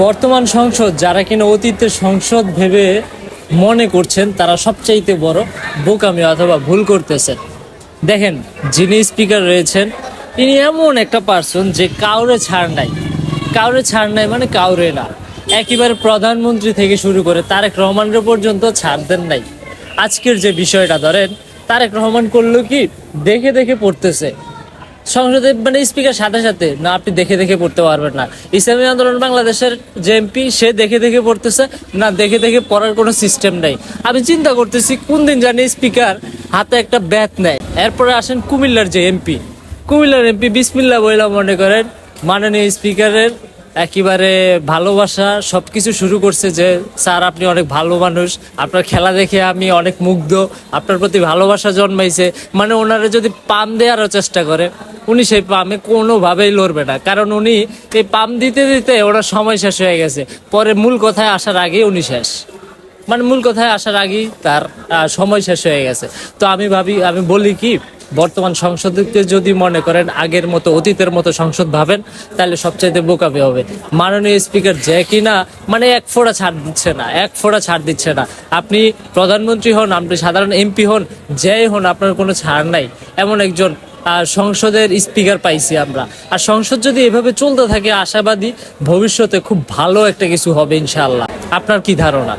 বর্তমান সংসদ যারা কিনা অতীতের সংসদ ভেবে মনে করছেন তারা সবচাইতে বড় বোকামি অথবা ভুল করতেছেন। দেখেন, যিনি স্পিকার রয়েছেন ইনি এমন একটা পার্সন যে কাউরে ছাড় নাই, কাউরে ছাড় নাই মানে কাউরে না। একেবারে প্রধানমন্ত্রী থেকে শুরু করে তারেক রহমানের পর্যন্ত ছাড় দেন নাই। আজকের যে বিষয়টা ধরেন, তারেক রহমান করলো কি দেখে দেখে পড়তেছে সংসদে, মানে স্পিকার সাথে সাথে না, আপনি দেখে দেখে পড়তে পারবেন না। ইসলামী আন্দোলন বাংলাদেশের যে এমপি সে দেখে দেখে পড়তেছে না, দেখে দেখে পড়ার কোনো সিস্টেম নেই। আমি চিন্তা করতেছি কোন দিন জানি স্পিকার হাতে একটা ব্যাট নেয়। এরপরে আসেন কুমিল্লার যে এমপি, কুমিল্লার এমপি বিসমিল্লাহ বইলা মনে করেন মাননীয় স্পিকারের একেবারে ভালোবাসা সবকিছু শুরু করছে যে স্যার আপনি অনেক ভালো মানুষ, আপনার খেলা দেখে আমি অনেক মুগ্ধ, আপনার প্রতি ভালোবাসা জন্মাইছে। মানে ওনারা যদি পাম দেওয়ারও চেষ্টা করে উনি সেই পামে কোনোভাবেই লড়বে না, কারণ উনি এই পাম দিতে দিতে ওনার সময় শেষ হয়ে গেছে। পরে মূল কথায় আসার আগেই উনি শেষ, মানে মূল কথায় আসার আগেই তার সময় শেষ হয়ে গেছে। তো আমি বলি কি, বর্তমান সংসদকে যদি মনে করেন আগের মতো অতীতের মতো সংসদ ভাবেন তাহলে সবচাইতে বোকামি হবে। মাননীয় স্পিকার যে কিনা মানে এক ফোঁটা ছাড় দিচ্ছে না, এক ফোঁটা ছাড় দিচ্ছে না। আপনি প্রধানমন্ত্রী হন, আপনি সাধারণ এমপি হন, যেই হন, আপনার কোনো ছাড় নাই। এমন একজন সংসদের স্পিকার পাইছি আমরা। আর সংসদ যদি এভাবে চলতে থাকে আশাবাদী ভবিষ্যতে খুব ভালো একটা কিছু হবে ইনশাআল্লাহ। আপনার কি ধারণা?